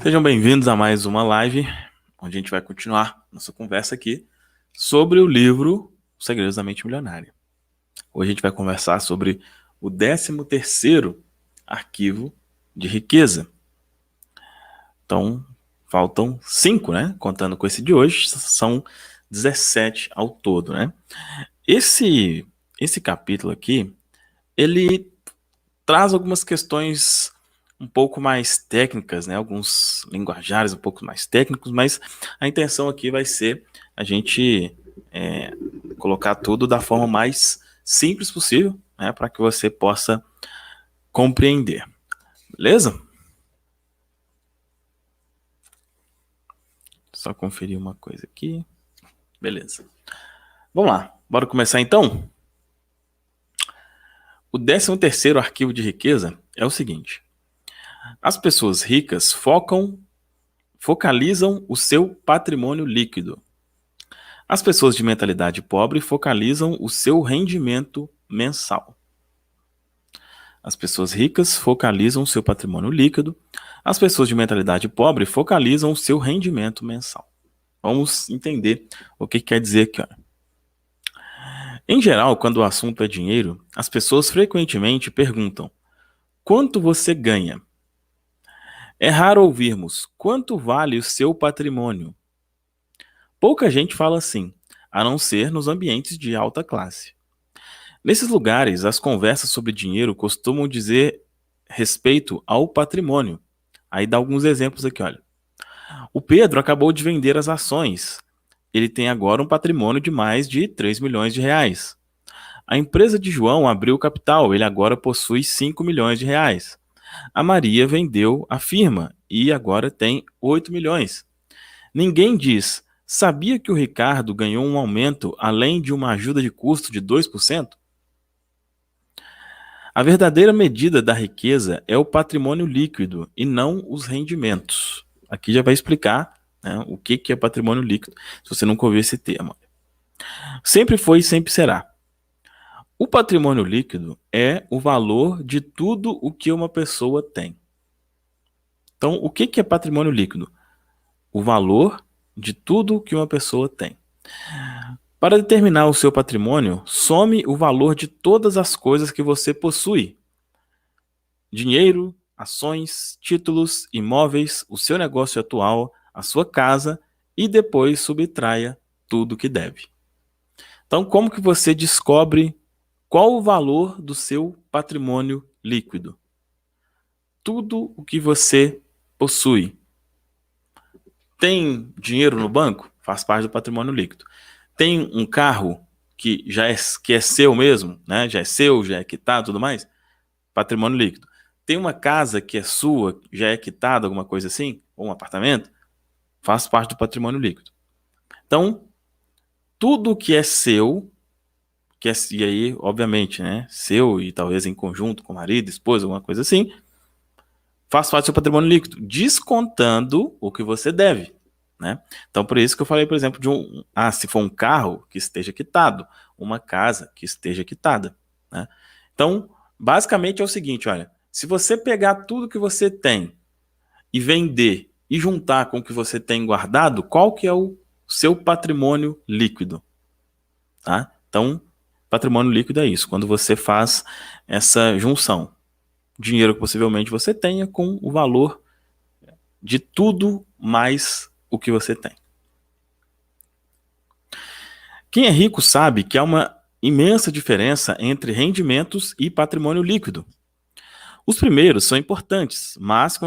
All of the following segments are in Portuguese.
Sejam bem-vindos a mais uma live, onde a gente vai continuar nossa conversa aqui sobre o livro Os Segredos da Mente Milionária. Hoje a gente vai conversar sobre o 13º arquivo de riqueza. Então, faltam 5, né? Contando com esse de hoje, são 17 ao todo, né? Esse capítulo aqui, ele traz algumas questões um pouco mais técnicas, né? Alguns linguajares um pouco mais técnicos, mas a intenção aqui vai ser a gente colocar tudo da forma mais simples possível, né? Para que você possa compreender. Beleza? Só conferir uma coisa aqui. Beleza. Vamos lá. Bora começar então? O 13º arquivo de riqueza é o seguinte: as pessoas ricas focalizam o seu patrimônio líquido. As pessoas de mentalidade pobre focalizam o seu rendimento mensal. As pessoas ricas focalizam o seu patrimônio líquido. As pessoas de mentalidade pobre focalizam o seu rendimento mensal. Vamos entender o que quer dizer aqui. Em geral, quando o assunto é dinheiro, as pessoas frequentemente perguntam: quanto você ganha? É raro ouvirmos: quanto vale o seu patrimônio? Pouca gente fala assim, a não ser nos ambientes de alta classe. Nesses lugares, as conversas sobre dinheiro costumam dizer respeito ao patrimônio. Aí dá alguns exemplos aqui, olha. O Pedro acabou de vender as ações. Ele tem agora um patrimônio de mais de 3 milhões de reais. A empresa de João abriu capital, ele agora possui 5 milhões de reais. A Maria vendeu a firma e agora tem 8 milhões. Ninguém diz: sabia que o Ricardo ganhou um aumento além de uma ajuda de custo de 2%? A verdadeira medida da riqueza é o patrimônio líquido e não os rendimentos. Aqui já vai explicar, né, o que é patrimônio líquido, se você nunca ouviu esse termo. Sempre foi e sempre será. O patrimônio líquido é o valor de tudo o que uma pessoa tem. Então, o que é patrimônio líquido? O valor de tudo que uma pessoa tem. Para determinar o seu patrimônio, some o valor de todas as coisas que você possui: dinheiro, ações, títulos, imóveis, o seu negócio atual, a sua casa, e depois subtraia tudo que deve. Então, como que você descobre qual o valor do seu patrimônio líquido? Tudo o que você possui. Tem dinheiro no banco? Faz parte do patrimônio líquido. Tem um carro que é seu mesmo, né? Já é seu, já é quitado, tudo mais? Patrimônio líquido. Tem uma casa que é sua, já é quitada, alguma coisa assim? Ou um apartamento? Faz parte do patrimônio líquido. Então, tudo que é seu, e aí, obviamente, né? Seu e talvez em conjunto com marido, esposa, alguma coisa assim, faz parte do seu patrimônio líquido, descontando o que você deve, né? Então, por isso que eu falei, por exemplo, se for um carro que esteja quitado, uma casa que esteja quitada, né? Então, basicamente é o seguinte, olha, se você pegar tudo que você tem e vender e juntar com o que você tem guardado, qual que é o seu patrimônio líquido, tá? Então, patrimônio líquido é isso, quando você faz essa junção. Dinheiro que possivelmente você tenha com o valor de tudo mais o que você tem. Quem é rico sabe que há uma imensa diferença entre rendimentos e patrimônio líquido. Os primeiros são importantes, mas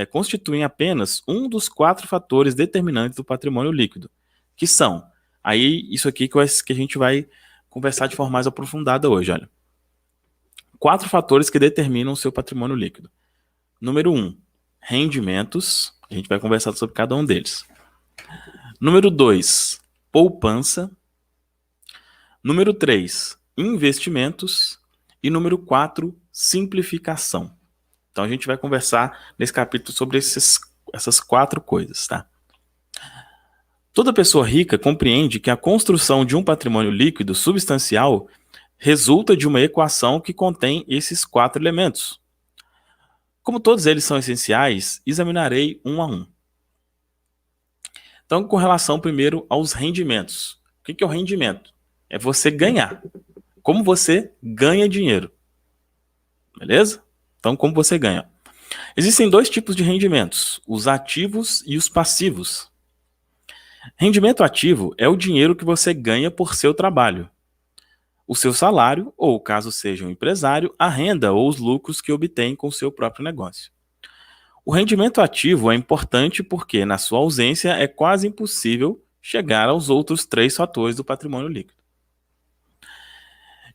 constituem apenas um dos 4 fatores determinantes do patrimônio líquido, que são, aí isso aqui que a gente vai conversar de forma mais aprofundada hoje, olha. 4 fatores que determinam o seu patrimônio líquido. Número 1, rendimentos, a gente vai conversar sobre cada um deles. Número 2, poupança. Número 3, investimentos. E número 4, simplificação. Então a gente vai conversar nesse capítulo sobre essas 4 coisas, tá? Toda pessoa rica compreende que a construção de um patrimônio líquido substancial resulta de uma equação que contém esses 4 elementos. Como todos eles são essenciais, examinarei um a um. Então, com relação primeiro aos rendimentos. O que é o rendimento? É você ganhar. Como você ganha dinheiro. Beleza? Então, como você ganha? Existem dois tipos de rendimentos, os ativos e os passivos. Rendimento ativo é o dinheiro que você ganha por seu trabalho. O seu salário, ou caso seja um empresário, a renda ou os lucros que obtém com o seu próprio negócio. O rendimento ativo é importante porque, na sua ausência, é quase impossível chegar aos outros três fatores do patrimônio líquido.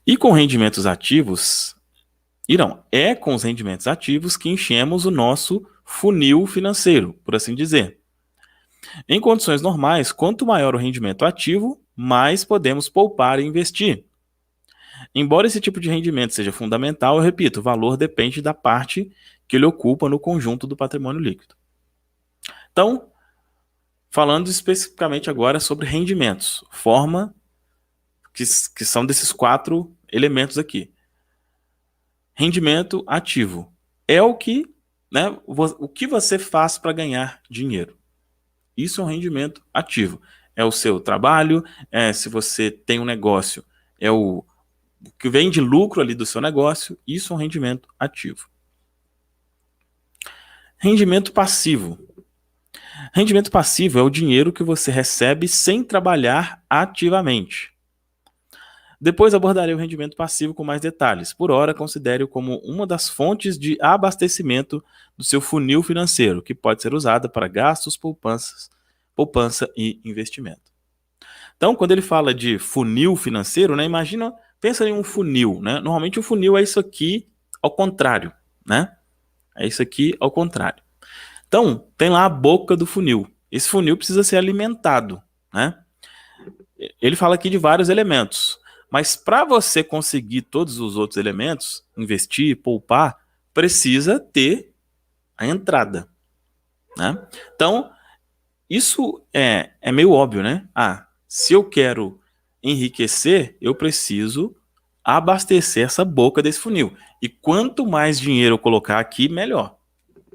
E com rendimentos ativos, é com os rendimentos ativos que enchemos o nosso funil financeiro, por assim dizer. Em condições normais, quanto maior o rendimento ativo, mais podemos poupar e investir. Embora esse tipo de rendimento seja fundamental, eu repito, o valor depende da parte que ele ocupa no conjunto do patrimônio líquido. Então, falando especificamente agora sobre rendimentos, forma que são desses 4 elementos aqui. Rendimento ativo é o que você faz para ganhar dinheiro. Isso é um rendimento ativo. É o seu trabalho, se você tem um negócio, é o que vem de lucro ali do seu negócio, isso é um rendimento ativo. Rendimento passivo. Rendimento passivo é o dinheiro que você recebe sem trabalhar ativamente. Depois abordarei o rendimento passivo com mais detalhes. Por hora, considere-o como uma das fontes de abastecimento do seu funil financeiro, que pode ser usada para gastos, poupança e investimento. Então, quando ele fala de funil financeiro, pensa em um funil, né? Normalmente o funil é isso aqui ao contrário, né? É isso aqui ao contrário. Então, tem lá a boca do funil. Esse funil precisa ser alimentado, né? Ele fala aqui de vários elementos, mas para você conseguir todos os outros elementos, investir, poupar, precisa ter a entrada, né? Então, isso é meio óbvio, né? Se eu quero enriquecer, eu preciso abastecer essa boca desse funil. E quanto mais dinheiro eu colocar aqui, melhor.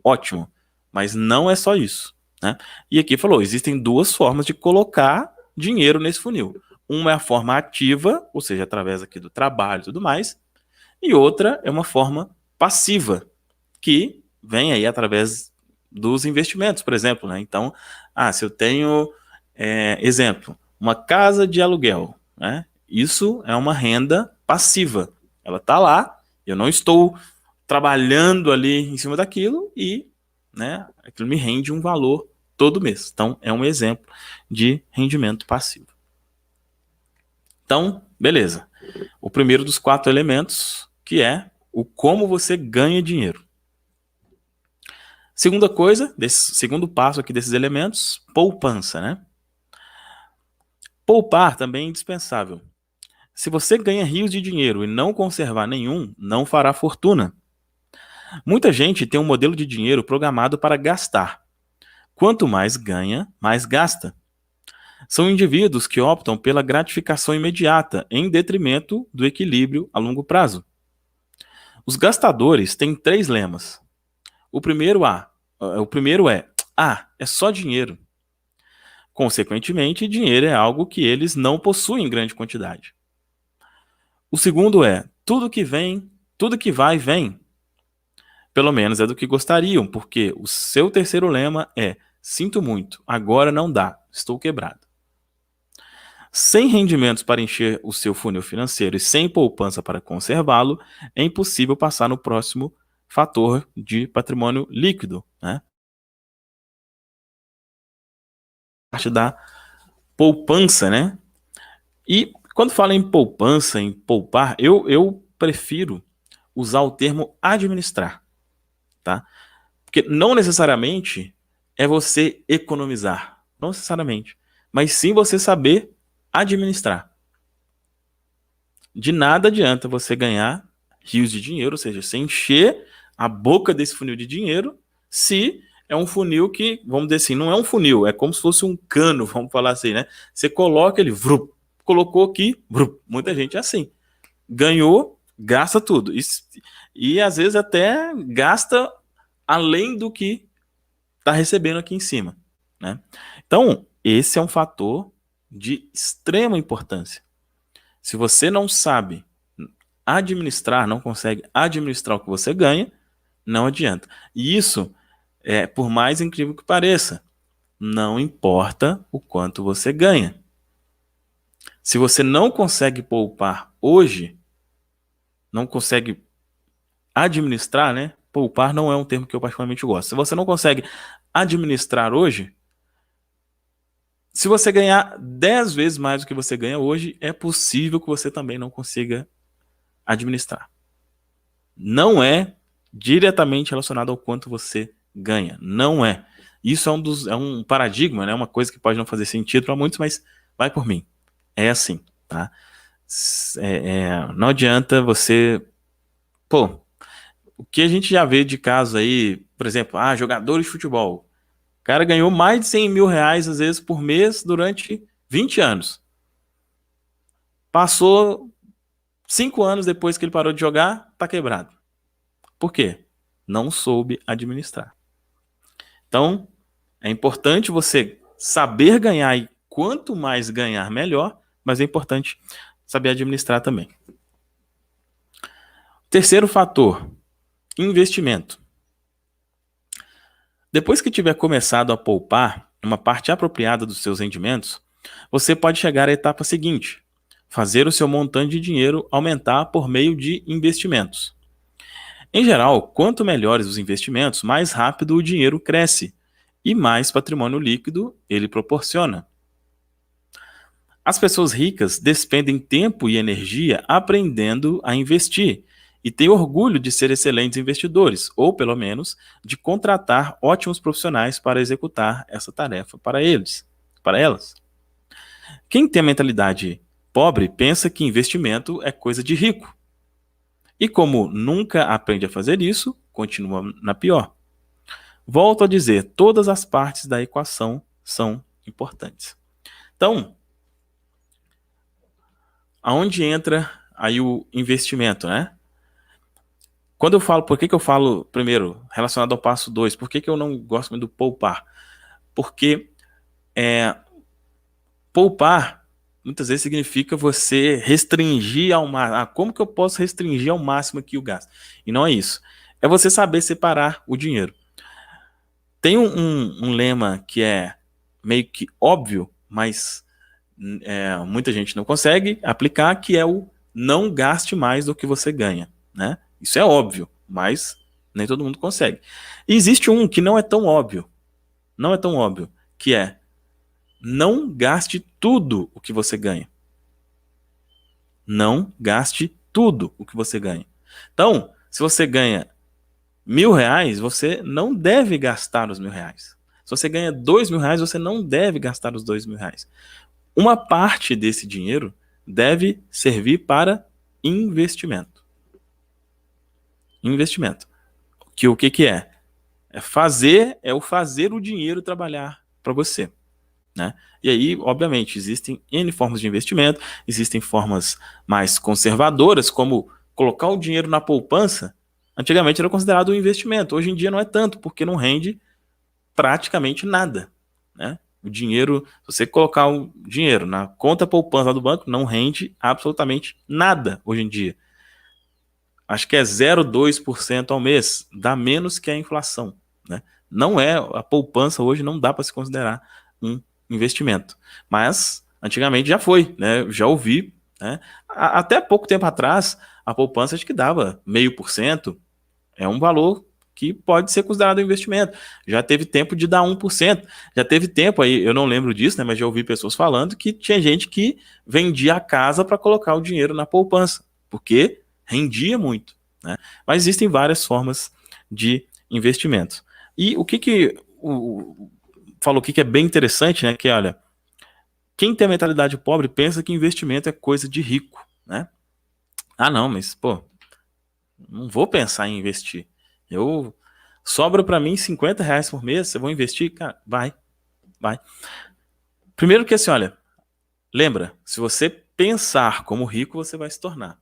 Ótimo. Mas não é só isso, né? E aqui falou, existem 2 formas de colocar dinheiro nesse funil. Uma é a forma ativa, ou seja, através aqui do trabalho e tudo mais. E outra é uma forma passiva, que vem aí através dos investimentos, por exemplo, né? Então, se eu tenho, exemplo, uma casa de aluguel, né? Isso é uma renda passiva. Ela está lá, eu não estou trabalhando ali em cima daquilo e, né, aquilo me rende um valor todo mês. Então, é um exemplo de rendimento passivo. Então, beleza. O primeiro dos 4 elementos, que é o como você ganha dinheiro. Segunda coisa, segundo passo aqui desses elementos, poupança, né? Poupar também é indispensável. Se você ganha rios de dinheiro e não conservar nenhum, não fará fortuna. Muita gente tem um modelo de dinheiro programado para gastar. Quanto mais ganha, mais gasta. São indivíduos que optam pela gratificação imediata, em detrimento do equilíbrio a longo prazo. Os gastadores têm 3 lemas. O primeiro é, é só dinheiro. Consequentemente, dinheiro é algo que eles não possuem em grande quantidade. O segundo é, tudo que vai, vem. Pelo menos é do que gostariam, porque o seu terceiro lema é, sinto muito, agora não dá, estou quebrado. Sem rendimentos para encher o seu funil financeiro e sem poupança para conservá-lo, é impossível passar no próximo fator de patrimônio líquido, né? Parte da poupança, né? E quando fala em poupança, em poupar, eu prefiro usar o termo administrar, tá? Porque não necessariamente é você economizar, não necessariamente, mas sim você saber administrar. De nada adianta você ganhar rios de dinheiro, ou seja, você encher a boca desse funil de dinheiro, se é um funil que, vamos dizer assim, não é um funil, é como se fosse um cano, vamos falar assim, né? Você coloca ele, colocou aqui, muita gente é assim. Ganhou, gasta tudo. E às vezes até gasta além do que está recebendo aqui em cima, né? Então, esse é um fator de extrema importância. Se você não sabe administrar, não consegue administrar o que você ganha, não adianta. E isso, por mais incrível que pareça, não importa o quanto você ganha. Se você não consegue poupar hoje, não consegue administrar, né? Poupar não é um termo que eu particularmente gosto. Se você não consegue administrar hoje, se você ganhar 10 vezes mais do que você ganha hoje, é possível que você também não consiga administrar. Não é diretamente relacionado ao quanto você ganha. Não é. Isso é um paradigma, né? Uma coisa que pode não fazer sentido para muitos, mas vai por mim. É assim, tá? Não adianta você... Pô, o que a gente já vê de casos aí, por exemplo, jogadores de futebol. O cara ganhou mais de 100 mil reais, às vezes, por mês durante 20 anos. Passou 5 anos depois que ele parou de jogar, tá quebrado. Por quê? Não soube administrar. Então, é importante você saber ganhar e quanto mais ganhar, melhor, mas é importante saber administrar também. Terceiro fator, investimento. Depois que tiver começado a poupar uma parte apropriada dos seus rendimentos, você pode chegar à etapa seguinte, fazer o seu montante de dinheiro aumentar por meio de investimentos. Em geral, quanto melhores os investimentos, mais rápido o dinheiro cresce e mais patrimônio líquido ele proporciona. As pessoas ricas despendem tempo e energia aprendendo a investir e têm orgulho de ser excelentes investidores, ou pelo menos de contratar ótimos profissionais para executar essa tarefa para elas. Quem tem a mentalidade pobre pensa que investimento é coisa de rico. E como nunca aprende a fazer isso, continua na pior. Volto a dizer, todas as partes da equação são importantes. Então, aonde entra aí o investimento, né? Quando eu falo, por que eu falo, primeiro, relacionado ao passo 2, por que eu não gosto muito do poupar? Porque poupar, muitas vezes, significa você restringir ao máximo. Como que eu posso restringir ao máximo aqui o gasto? E não é isso. É você saber separar o dinheiro. Tem um lema que é meio que óbvio, mas muita gente não consegue aplicar, que é o não gaste mais do que você ganha, né? Isso é óbvio, mas nem todo mundo consegue. E existe um que não é tão óbvio, que é não gaste tudo o que você ganha. Não gaste tudo o que você ganha. Então, se você ganha R$ 1.000, você não deve gastar os R$ 1.000. Se você ganha R$ 2.000, você não deve gastar os R$ 2.000. Uma parte desse dinheiro deve servir para investimento. Investimento. O que é? É o fazer o dinheiro trabalhar para você, né? E aí, obviamente, existem N formas de investimento, existem formas mais conservadoras, como colocar o dinheiro na poupança. Antigamente era considerado um investimento, hoje em dia não é tanto, porque não rende praticamente nada, né? O dinheiro, se você colocar o dinheiro na conta poupança do banco, não rende absolutamente nada hoje em dia. Acho que é 0,2% ao mês, dá menos que a inflação, né? Não é, a poupança hoje não dá para se considerar um investimento, mas antigamente já foi, né? Já ouvi, né? Até pouco tempo atrás, a poupança acho que dava 0,5%, é um valor que pode ser considerado um investimento. Já teve tempo de dar 1%, já teve tempo aí, eu não lembro disso, né? Mas já ouvi pessoas falando que tinha gente que vendia a casa para colocar o dinheiro na poupança, porque rendia muito, né? Mas existem várias formas de investimento. E o que falou aqui que é bem interessante, né? Que olha, quem tem a mentalidade pobre pensa que investimento é coisa de rico, né? Não, mas pô, não vou pensar em investir. Sobra para mim R$ 50 por mês, você vai investir? Cara, vai. Primeiro que assim, olha, lembra, se você pensar como rico, você vai se tornar.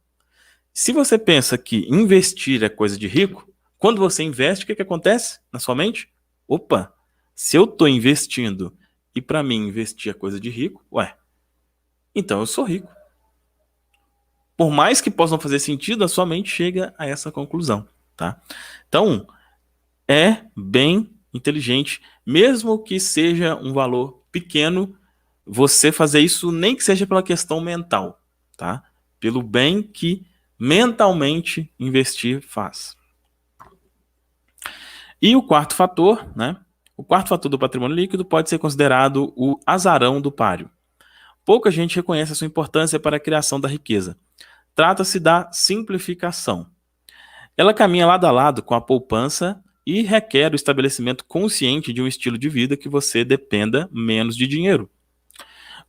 Se você pensa que investir é coisa de rico, Quando você investe, o que acontece na sua mente? Opa, se eu estou investindo e para mim investir é coisa de rico, então eu sou rico. Por mais que possa não fazer sentido, a sua mente chega a essa conclusão, tá? Então, é bem inteligente, mesmo que seja um valor pequeno, você fazer isso nem que seja pela questão mental, tá? Pelo bem que mentalmente investir faz. E o quarto fator, né? O quarto fator do patrimônio líquido pode ser considerado o azarão do páreo. Pouca gente reconhece a sua importância para a criação da riqueza. Trata-se da simplificação. Ela caminha lado a lado com a poupança e requer o estabelecimento consciente de um estilo de vida que você dependa menos de dinheiro.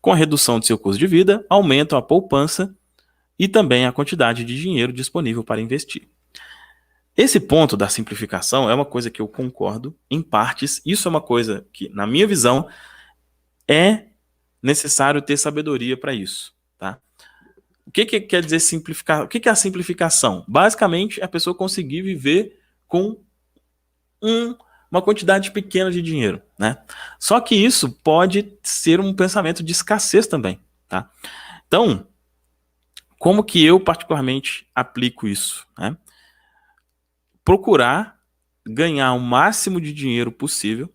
Com a redução de seu custo de vida, aumenta a poupança e também a quantidade de dinheiro disponível para investir. Esse ponto da simplificação é uma coisa que eu concordo em partes. Isso é uma coisa que, na minha visão, é necessário ter sabedoria para isso, tá? O que quer dizer simplificar? O que é a simplificação? Basicamente, a pessoa conseguir viver com uma quantidade pequena de dinheiro, né? Só que isso pode ser um pensamento de escassez também, tá? Então, como que eu particularmente aplico isso, né? Procurar ganhar o máximo de dinheiro possível,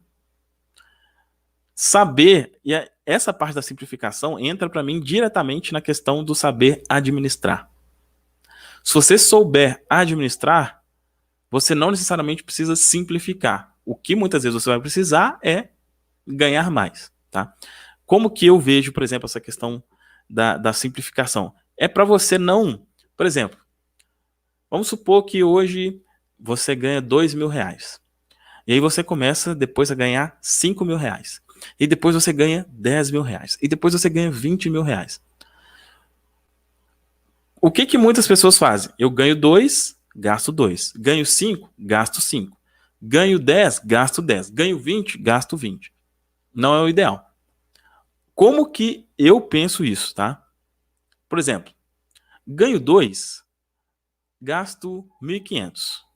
saber, e essa parte da simplificação entra para mim diretamente na questão do saber administrar. Se você souber administrar, você não necessariamente precisa simplificar. O que muitas vezes você vai precisar é ganhar mais, tá? Como que eu vejo, por exemplo, essa questão da simplificação? É para você não... Por exemplo, vamos supor que hoje você ganha R$2.000. E aí você começa depois a ganhar R$5.000. E depois você ganha R$10.000. E depois você ganha R$20.000. O que muitas pessoas fazem? Eu ganho 2, gasto 2. Ganho 5, gasto 5. Ganho 10, gasto 10. Ganho 20, gasto 20. Não é o ideal. Como que eu penso isso, tá? Por exemplo, ganho 2, gasto 1.500.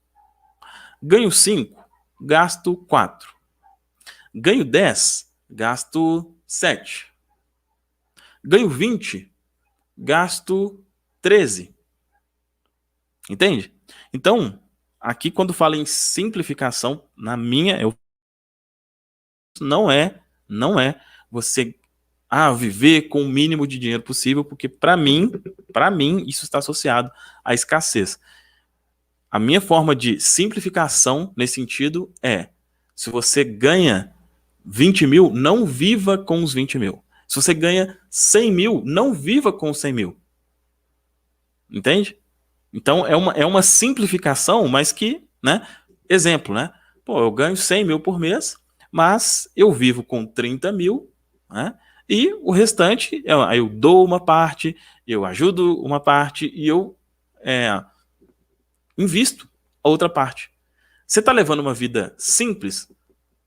Ganho 5, gasto 4. Ganho 10, gasto 7. Ganho 20, gasto 13. Entende? Então, aqui quando falo em simplificação, na minha, não é você viver com o mínimo de dinheiro possível, porque para mim, isso está associado à escassez. A minha forma de simplificação nesse sentido é, se você ganha 20 mil, não viva com os 20 mil. Se você ganha 100 mil, não viva com os 100 mil. Entende? Então, é uma simplificação, mas que, né? Exemplo, né? Pô, eu ganho 100 mil por mês, mas eu vivo com 30 mil, né? E o restante, eu dou uma parte, eu ajudo uma parte e eu invisto a outra parte. Você está levando uma vida simples,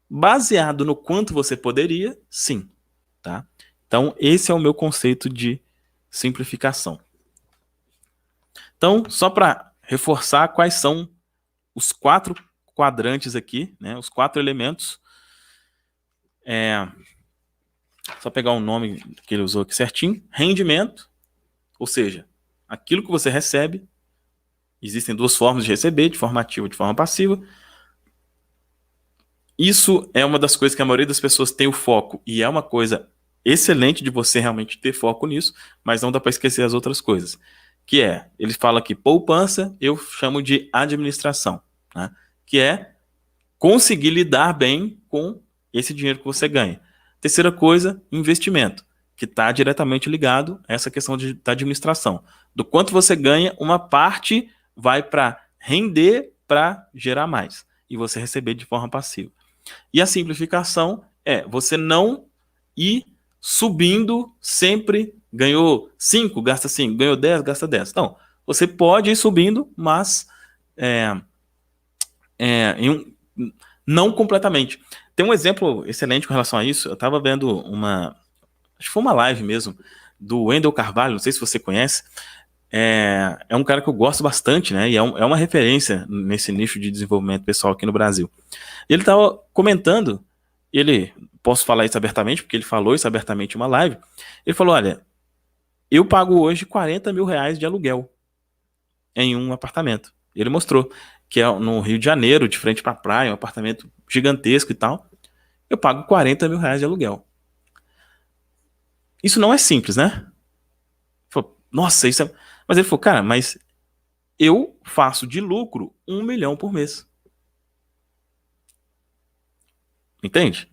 baseado no quanto você poderia, sim. Tá? Então, esse é o meu conceito de simplificação. Então, só para reforçar quais são os 4 quadrantes aqui, né? Os 4 elementos. Só pegar o nome que ele usou aqui certinho. Rendimento, ou seja, aquilo que você recebe. Existem 2 formas de receber, de forma ativa e de forma passiva. Isso é uma das coisas que a maioria das pessoas tem o foco, e é uma coisa excelente de você realmente ter foco nisso, mas não dá para esquecer as outras coisas. Que é, ele fala aqui, poupança, eu chamo de administração, né? Que é conseguir lidar bem com esse dinheiro que você ganha. Terceira coisa, investimento, que está diretamente ligado a essa questão da administração. Do quanto você ganha, uma parte vai para render, para gerar mais, e você receber de forma passiva. E a simplificação é você não ir subindo sempre, ganhou 5, gasta 5, ganhou 10, gasta 10. Então, você pode ir subindo, mas não completamente. Tem um exemplo excelente com relação a isso. Eu estava vendo acho que foi uma live mesmo, do Wendel Carvalho, não sei se você conhece. é um cara que eu gosto bastante, né? E é uma referência nesse nicho de desenvolvimento pessoal aqui no Brasil. E ele estava comentando, posso falar isso abertamente, porque ele falou isso abertamente em uma live. Ele falou: olha, eu pago hoje R$ 40.000 de aluguel em um apartamento. Ele mostrou que é no Rio de Janeiro, de frente para a praia, um apartamento gigantesco e tal. Eu pago R$ 40.000 de aluguel. Isso não é simples, né? Falou, nossa, isso é. Mas ele falou, cara, mas eu faço de lucro 1 milhão por mês. Entende?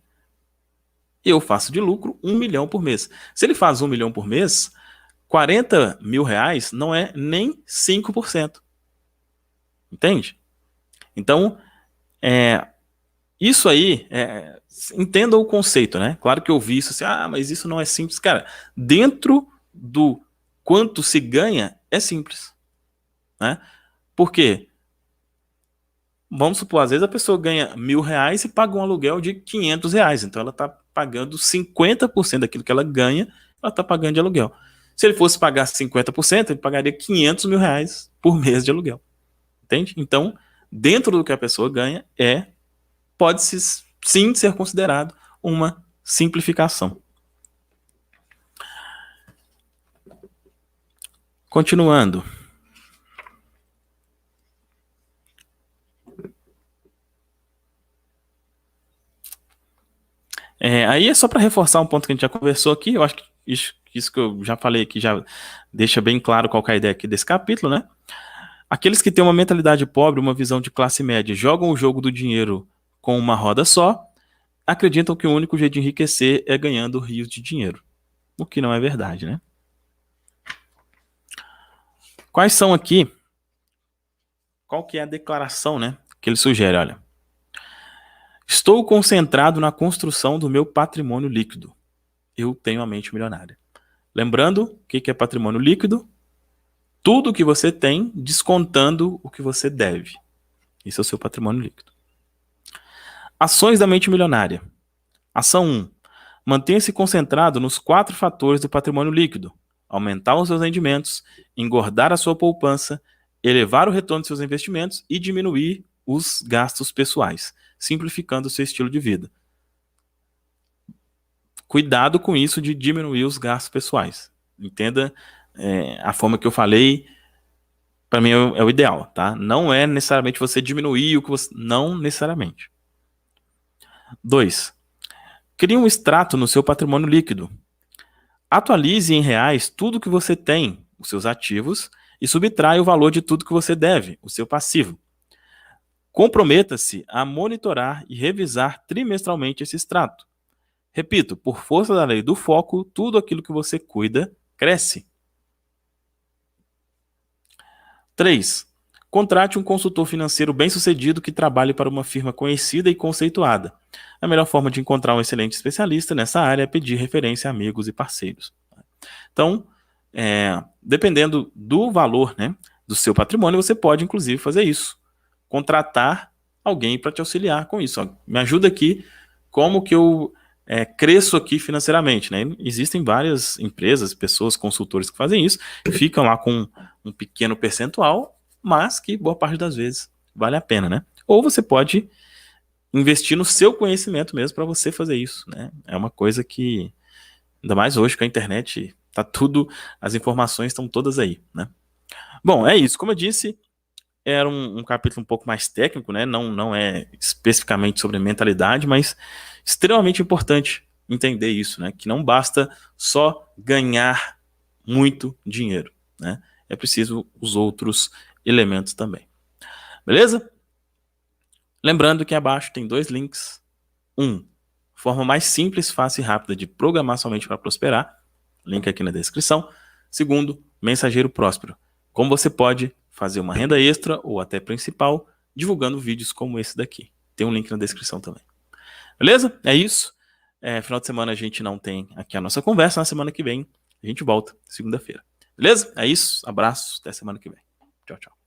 Eu faço de lucro 1 milhão por mês. Se ele faz 1 milhão por mês, R$ 40.000 não é nem 5%. Entende? Então, é, isso aí, entenda o conceito, né? Claro que eu vi isso assim, mas isso não é simples. Cara, dentro do quanto se ganha, é simples, né? Por quê? Vamos supor, às vezes a pessoa ganha R$ 1.000 e paga um aluguel de R$ 500. Então ela está pagando 50% daquilo que ela ganha, ela está pagando de aluguel. Se ele fosse pagar 50%, ele pagaria R$ 500.000 por mês de aluguel. Entende? Então, dentro do que a pessoa ganha, pode sim ser considerado uma simplificação. Continuando. Aí é só para reforçar um ponto que a gente já conversou aqui. Eu acho que isso que eu já falei aqui já deixa bem claro qual que é a ideia aqui desse capítulo, né? Aqueles que têm uma mentalidade pobre, uma visão de classe média, jogam o jogo do dinheiro com uma roda só, acreditam que o único jeito de enriquecer é ganhando rios de dinheiro. O que não é verdade, né? Quais são aqui? Qual que é a declaração, né? Que ele sugere, olha. Estou concentrado na construção do meu patrimônio líquido. Eu tenho a mente milionária. Lembrando, o que é patrimônio líquido? Tudo que você tem, descontando o que você deve. Esse é o seu patrimônio líquido. Ações da mente milionária. Ação 1. Mantenha-se concentrado nos 4 fatores do patrimônio líquido. Aumentar os seus rendimentos, engordar a sua poupança, elevar o retorno de seus investimentos e diminuir os gastos pessoais, simplificando o seu estilo de vida. Cuidado com isso de diminuir os gastos pessoais. Entenda a forma que eu falei, para mim é o ideal, tá? Não é necessariamente você diminuir o que você... Não necessariamente. 2. Crie um extrato no seu patrimônio líquido. Atualize em reais tudo que você tem, os seus ativos, e subtrai o valor de tudo que você deve, o seu passivo. Comprometa-se a monitorar e revisar trimestralmente esse extrato. Repito, por força da lei do foco, tudo aquilo que você cuida cresce. 3. Contrate um consultor financeiro bem-sucedido que trabalhe para uma firma conhecida e conceituada. A melhor forma de encontrar um excelente especialista nessa área é pedir referência a amigos e parceiros. Então, dependendo do valor, né, do seu patrimônio, você pode, inclusive, fazer isso. Contratar alguém para te auxiliar com isso. Ó, me ajuda aqui, como que eu cresço aqui financeiramente, né? Existem várias empresas, pessoas, consultores que fazem isso, ficam lá com um pequeno percentual, mas que boa parte das vezes vale a pena, né? Ou você pode investir no seu conhecimento mesmo para você fazer isso, né? É uma coisa que, ainda mais hoje com a internet, tá tudo, as informações estão todas aí, né? Bom, é isso. Como eu disse, era um capítulo um pouco mais técnico, né? Não é especificamente sobre mentalidade, mas extremamente importante entender isso, né? Que não basta só ganhar muito dinheiro, né? É preciso os outros elementos também. Beleza? Lembrando que abaixo tem 2 links. Forma mais simples, fácil e rápida de programar sua mente para prosperar. Link aqui na descrição. Segundo, Mensageiro Próspero. Como você pode fazer uma renda extra ou até principal divulgando vídeos como esse daqui. Tem um link na descrição também. Beleza? É isso. Final de semana a gente não tem aqui a nossa conversa. Na semana que vem a gente volta, segunda-feira. Beleza? É isso. Abraços. Até semana que vem. Tchau, tchau.